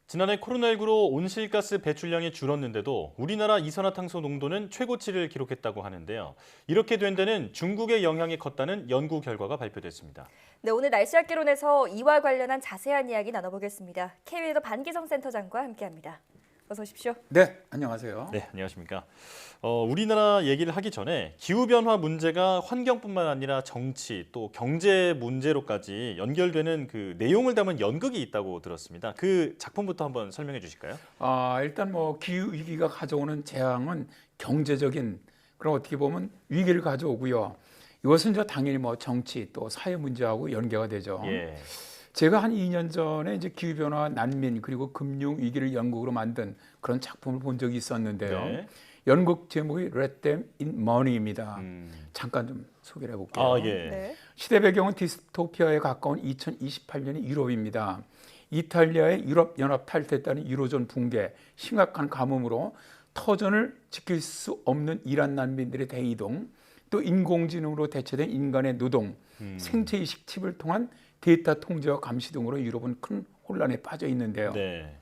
지난해 코로나19로 온실가스 배출량이 줄었는데도 우리나라 이산화탄소 농도는 최고치를 기록했다고 하는데요. 이렇게 된 데는 중국의 영향이 컸다는 연구 결과가 발표됐습니다. 네, 오늘 날씨학개론에서 이와 관련한 자세한 이야기 나눠보겠습니다. KBS 반기성 센터장과 함께합니다. 어서 오십시오. 네, 안녕하세요. 네, 안녕하십니까. 우리나라 얘기를 하기 전에 기후변화 문제가 환경뿐만 아니라 정치 또 경제 문제로까지 연결되는 그 내용을 담은 연극이 있다고 들었습니다. 그 작품부터 한번 설명해 주실까요? 일단 기후 위기가 가져오는 재앙은 경제적인 그런 어떻게 보면 위기를 가져오고요. 이것은 당연히 정치 또 사회 문제하고 연계가 되죠. 예. 제가 한 2년 전에 이제 기후변화, 난민 그리고 금융 위기를 연극으로 만든 그런 작품을 본 적이 있었는데요. 네. 연극 제목이 Let Them In Money입니다. 잠깐 좀 소개를 해볼게요. 아, 예. 네. 시대 배경은 디스토피아에 가까운 2028년의 유럽입니다. 이탈리아의 유럽 연합 탈퇴했다는 유로존 붕괴, 심각한 가뭄으로 터전을 지킬 수 없는 이란 난민들의 대이동, 또 인공지능으로 대체된 인간의 노동, 생체 이식 칩을 통한 데이터 통제와 감시 등으로 유럽은 큰 혼란에 빠져 있는데요. 네.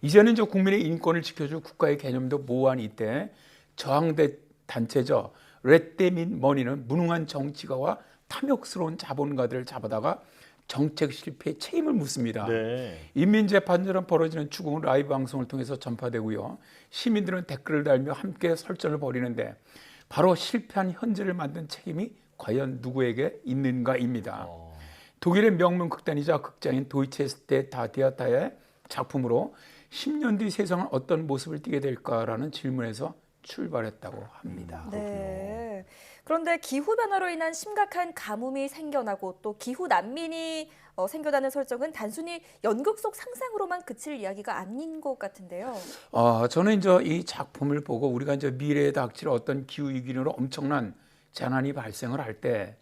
이제는 국민의 인권을 지켜줄 국가의 개념도 모호한 이때 저항대 단체죠. Let Them In Money는 무능한 정치가와 탐욕스러운 자본가들을 잡아다가 정책 실패의 책임을 묻습니다. 네. 인민재판처럼 벌어지는 추궁은 라이브 방송을 통해서 전파되고요. 시민들은 댓글을 달며 함께 설전을 벌이는데 바로 실패한 현재를 만든 책임이 과연 누구에게 있는가입니다. 독일의 명문 극단이자 극장인 도이체스테 다티아타의 작품으로 10년 뒤 세상은 어떤 모습을 띠게 될까라는 질문에서 출발했다고 합니다. 네. 그런데 기후변화로 인한 심각한 가뭄이 생겨나고 또 기후 난민이 생겨나는 설정은 단순히 연극 속 상상으로만 그칠 이야기가 아닌 것 같은데요. 저는 이제 이 작품을 보고 우리가 이제 미래에 닥칠 어떤 기후 위기로 엄청난 재난이 발생을 할 때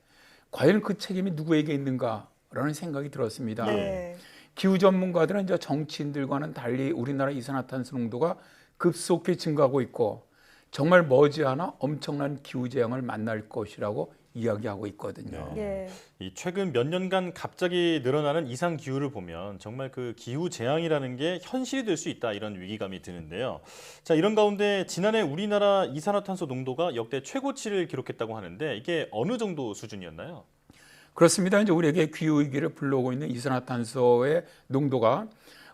과연 그 책임이 누구에게 있는가라는 생각이 들었습니다. 네. 기후 전문가들은 이제 정치인들과는 달리 우리나라 이산화탄소 농도가 급속히 증가하고 있고 정말 머지않아 엄청난 기후 재앙을 만날 것이라고 이야기하고 있거든요. 예. 이 최근 몇 년간 갑자기 늘어나는 이상 기후를 보면 정말 그 기후 재앙이라는 게 현실이 될 수 있다 이런 위기감이 드는데요. 자, 이런 가운데 지난해 우리나라 이산화탄소 농도가 역대 최고치를 기록했다고 하는데 이게 어느 정도 수준이었나요? 그렇습니다. 이제 우리에게 기후 위기를 불러오고 있는 이산화탄소의 농도가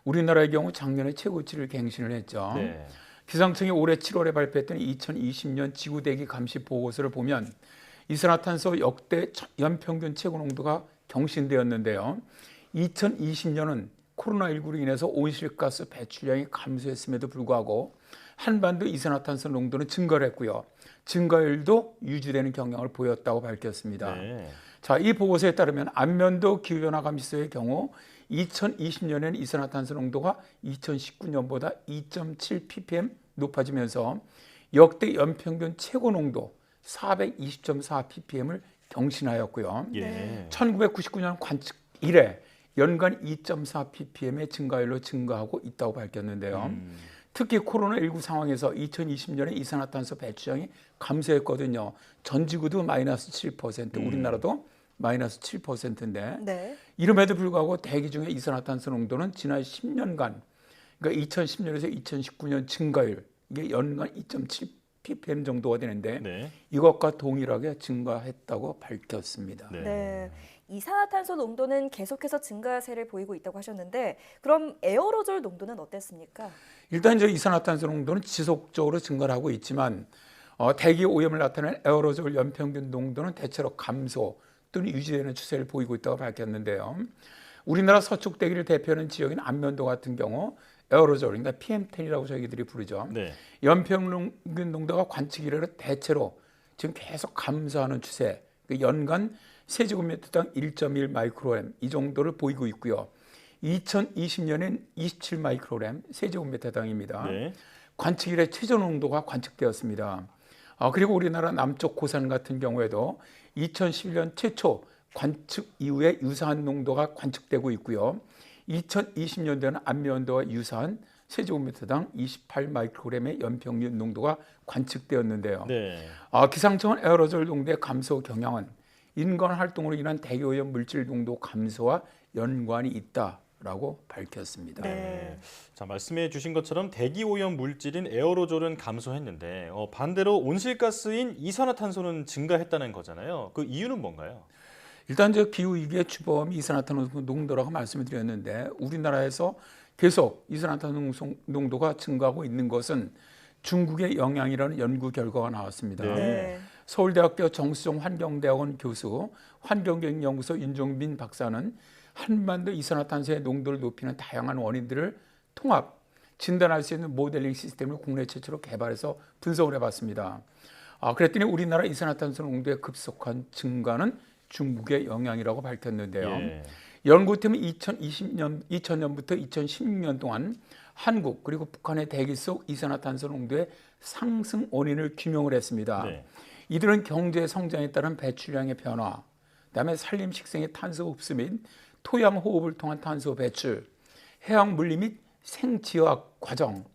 우리나라의 경우 작년에 최고치를 갱신을 했죠. 네. 기상청이 올해 7월에 발표했던 2020년 지구대기 감시 보고서를 보면 이산화탄소 역대 연평균 최고 농도가 경신되었는데요. 2020년은 코로나19로 인해서 온실가스 배출량이 감소했음에도 불구하고 한반도 이산화탄소 농도는 증가를 했고요. 증가율도 유지되는 경향을 보였다고 밝혔습니다. 네. 자, 이 보고서에 따르면 안면도 기후변화 감시소의 경우 2020년에는 이산화탄소 농도가 2019년보다 2.7 ppm 높아지면서 역대 연평균 최고 농도 420.4 ppm을 경신하였고요. 예. 1999년 관측 이래 연간 2.4 ppm의 증가율로 증가하고 있다고 밝혔는데요. 특히 코로나19 상황에서 2020년에 이산화탄소 배출량이 감소했거든요. 전 지구도 마이너스 7%, 우리나라도 마이너스 7%인데 네. 이름에도 불구하고 대기 중의 이산화탄소 농도는 지난 10년간, 그러니까 2010년에서 2019년 증가율, 이게 연간 2.7 ppm 정도가 되는데 네. 이것과 동일하게 증가했다고 밝혔습니다. 네. 네. 이산화탄소 농도는 계속해서 증가세를 보이고 있다고 하셨는데 그럼 에어로졸 농도는 어땠습니까? 일단 이제 이산화탄소 농도는 지속적으로 증가를 하고 있지만 대기 오염을 나타내는 에어로졸 연평균 농도는 대체로 감소 또는 유지되는 추세를 보이고 있다고 밝혔는데요. 우리나라 서쪽 대기를 대표하는 지역인 안면도 같은 경우 에어로졸, 그러니까 PM10이라고 저희들이 부르죠. 네. 연평균 농도가 관측 이래로 대체로 지금 계속 감소하는 추세, 연간 세제곱미터당 1.1 마이크로그램 이 정도를 보이고 있고요. 2020년엔 27 마이크로그램 세제곱미터당입니다. 네. 관측 이래 최저 농도가 관측되었습니다. 그리고 우리나라 남쪽 고산 같은 경우에도 2011년 최초 관측 이후에 유사한 농도가 관측되고 있고요. 2020년도에는 안면도와 유사한 세제곱미터당 28 마이크로그램의 연평균 농도가 관측되었는데요. 네. 기상청은 에어로졸 농도의 감소 경향은 인간 활동으로 인한 대기오염 물질 농도 감소와 연관이 있다라고 밝혔습니다. 네. 자, 말씀해 주신 것처럼 대기 오염 물질인 에어로졸은 감소했는데 반대로 온실가스인 이산화탄소는 증가했다는 거잖아요. 그 이유는 뭔가요? 일단 저 기후 위기의 주범이 이산화탄소 농도라고 말씀을 드렸는데 우리나라에서 계속 이산화탄소 농도가 증가하고 있는 것은 중국의 영향이라는 연구 결과가 나왔습니다. 네. 서울대학교 정수정 환경대학원 교수 환경경연구소 윤종빈 박사는 한반도 이산화탄소의 농도를 높이는 다양한 원인들을 통합 진단할 수 있는 모델링 시스템을 국내 최초로 개발해서 분석을 해봤습니다. 그랬더니 우리나라 이산화탄소 농도의 급속한 증가는 중국의 영향이라고 밝혔는데요. 예. 연구팀은 2000년부터 2016년 동안 한국 그리고 북한의 대기 속 이산화탄소 농도의 상승 원인을 규명을 했습니다. 네. 이들은 경제 성장에 따른 배출량의 변화, 그다음에 산림 식생의 탄소 흡수 및 토양 호흡을 통한 탄소 배출, 해양 물리 및 생지화학 과정,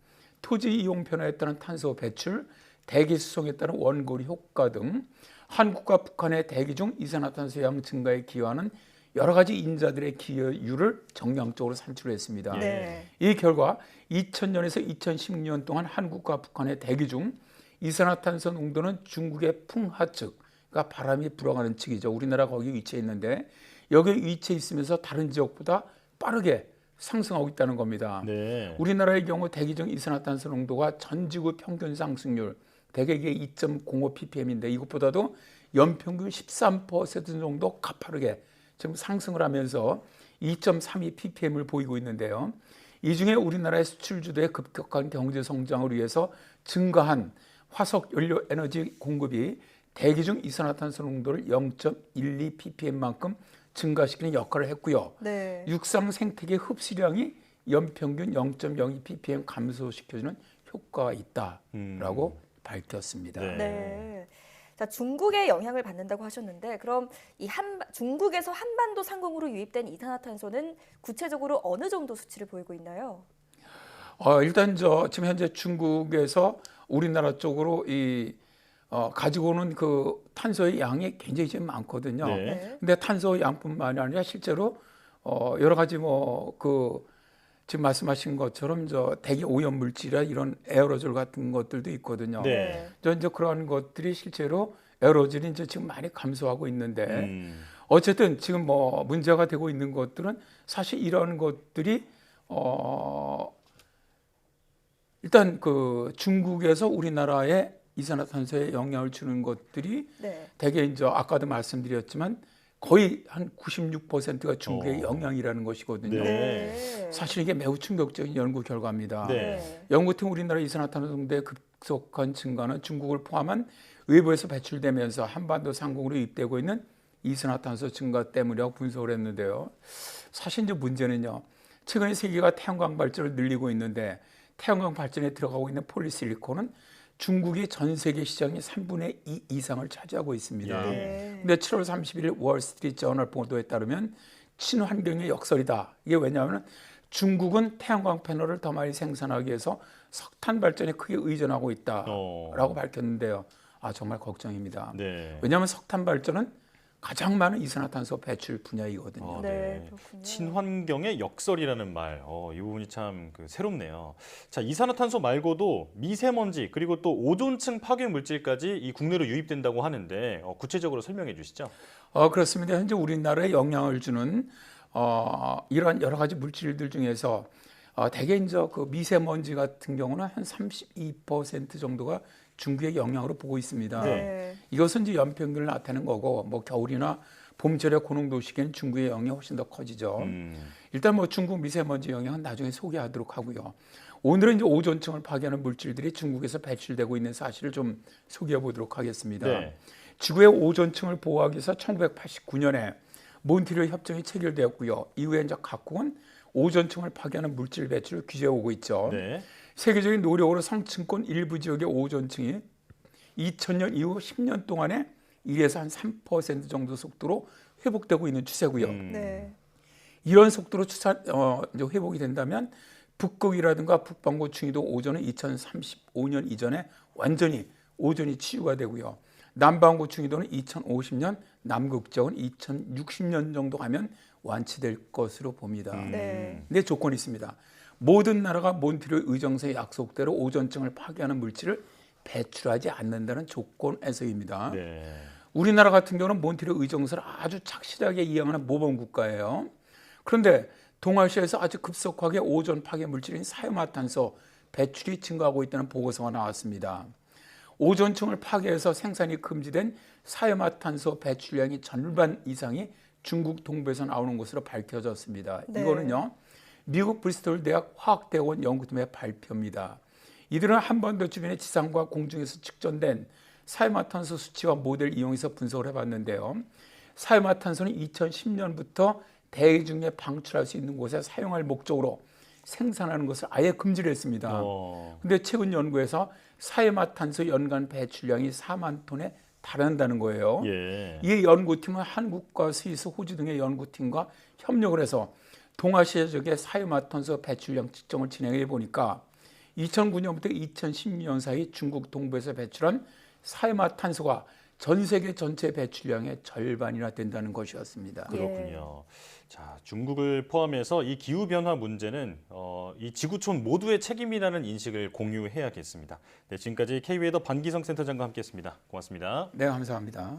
토지 이용 변화에 따른 탄소 배출, 대기 수송에 따른 원고리 효과 등 한국과 북한의 대기 중 이산화탄소 양 증가에 기여하는 여러 가지 인자들의 기여율을 정량적으로 산출했습니다. 네. 이 결과 2000년에서 2016년 동안 한국과 북한의 대기 중 이산화탄소 농도는 중국의 풍하측, 그러니까 바람이 불어가는 측이죠. 우리나라 거기 위치해 있는데 여기에 위치해 있으면서 다른 지역보다 빠르게 상승하고 있다는 겁니다. 네. 우리나라의 경우 대기 중 이산화탄소 농도가 전 지구 평균 상승률 대개 이게 2.05 ppm인데 이것보다도 연평균 13% 정도 가파르게 지금 상승을 하면서 2.32 ppm을 보이고 있는데요. 이 중에 우리나라의 수출 주도의 급격한 경제 성장을 위해서 증가한 화석 연료 에너지 공급이 대기 중 이산화탄소 농도를 0.12 ppm만큼 증가시키는 역할을 했고요. 네. 육상 생태계 흡수량이 연평균 0.02 ppm 감소시켜주는 효과가 있다라고 밝혔습니다. 네. 네. 자, 중국의 영향을 받는다고 하셨는데 그럼 중국에서 한반도 상공으로 유입된 이산화탄소는 구체적으로 어느 정도 수치를 보이고 있나요? 일단 지금 현재 중국에서 우리나라 쪽으로 가지고 오는 그 탄소의 양이 굉장히 지금 많거든요. 네. 네. 근데 탄소 양뿐만이 아니라 실제로 여러 가지 지금 말씀하신 것처럼 대기 오염 물질이나 이런 에어로졸 같은 것들도 있거든요. 네. 이제 그러한 것들이 실제로 에어로졸이 이제 지금 많이 감소하고 있는데 어쨌든 지금 문제가 되고 있는 것들은 사실 이런 것들이 일단 그 중국에서 우리나라에 이산화탄소에 영향을 주는 것들이 네. 대개 이제 아까도 말씀드렸지만 거의 한 96%가 중국의 영향이라는 것이거든요. 네. 사실 이게 매우 충격적인 연구 결과입니다. 네. 연구팀 우리나라 이산화탄소 농도의 급속한 증가는 중국을 포함한 외부에서 배출되면서 한반도 상공으로 유입되고 있는 이산화탄소 증가 때문이라고 분석을 했는데요. 사실 이제 문제는요. 최근에 세계가 태양광 발전을 늘리고 있는데 태양광 발전에 들어가고 있는 폴리실리콘은 중국의 전 세계 시장의 3분의 2 이상을 차지하고 있습니다. 네. 근데 7월 31일 월스트리트 저널 보도에 따르면 친환경의 역설이다. 이게 왜냐하면 중국은 태양광 패널을 더 많이 생산하기 위해서 석탄 발전에 크게 의존하고 있다라고 밝혔는데요. 정말 걱정입니다. 네. 왜냐하면 석탄 발전은 가장 많은 이산화탄소 배출 분야이거든요. 네, 그렇군요. 친환경의 역설이라는 말, 이 부분이 참 새롭네요. 자, 이산화탄소 말고도 미세먼지 그리고 또 오존층 파괴 물질까지 이 국내로 유입된다고 하는데 구체적으로 설명해 주시죠. 그렇습니다. 현재 우리나라에 영향을 주는 이러한 여러 가지 물질들 중에서 대개 이제 그 미세먼지 같은 경우는 한 32% 정도가 중국의 영향으로 보고 있습니다. 네. 이것은 이제 연평균을 나타내는 거고 겨울이나 봄철의 고농도 시기에는 중국의 영향이 훨씬 더 커지죠. 일단 중국 미세먼지 영향은 나중에 소개하도록 하고요. 오늘은 이제 오존층을 파괴하는 물질들이 중국에서 배출되고 있는 사실을 좀 소개해 보도록 하겠습니다. 네. 지구의 오존층을 보호하기 위해서 1989년에 몬트리올 협정이 체결되었고요. 이후에 이제 각국은 오존층을 파괴하는 물질 배출을 규제해 오고 있죠. 네. 세계적인 노력으로 성층권 일부 지역의 오존층이 2000년 이후 10년 동안에 1에서 한 3% 정도 속도로 회복되고 있는 추세고요. 네. 이런 속도로 이제 회복이 된다면 북극이라든가 북반구 중위도 오존은 2035년 이전에 완전히 오존이 치유가 되고요. 남반구 중위도는 2050년, 남극 지역은 2060년 정도 가면 완치될 것으로 봅니다. 네. 근데 조건이 있습니다. 모든 나라가 몬트리올 의정서의 약속대로 오존층을 파괴하는 물질을 배출하지 않는다는 조건에서입니다. 네. 우리나라 같은 경우는 몬트리올 의정서를 아주 착실하게 이행하는 모범 국가예요. 그런데 동아시아에서 아주 급속하게 오존 파괴 물질인 사유마탄소 배출이 증가하고 있다는 보고서가 나왔습니다. 오존층을 파괴해서 생산이 금지된 사유마탄소 배출량이 절반 이상이 중국 동부에서 나오는 것으로 밝혀졌습니다. 네. 이거는요, 미국 브리스톨 대학 화학대학원 연구팀의 발표입니다. 이들은 한반도 주변의 지상과 공중에서 측정된 사유마탄소 수치와 모델을 이용해서 분석을 해봤는데요. 사유마탄소는 2010년부터 대기 중에 방출할 수 있는 곳에 사용할 목적으로 생산하는 것을 아예 금지를 했습니다. 그런데 최근 연구에서 사유마탄소 연간 배출량이 4만 톤에 달한다는 거예요. 예. 이 연구팀은 한국과 스위스, 호주 등의 연구팀과 협력을 해서 동아시아 지역의 사유마탄소 배출량 측정을 진행해 보니까 2009년부터 2010년 사이 중국 동부에서 배출한 사유마탄소가 전 세계 전체 배출량의 절반이나 된다는 것이었습니다. 그렇군요. 자, 중국을 포함해서 이 기후 변화 문제는 이 지구촌 모두의 책임이라는 인식을 공유해야겠습니다. 네, 지금까지 K웨더 반기성 센터장과 함께했습니다. 고맙습니다. 네, 감사합니다.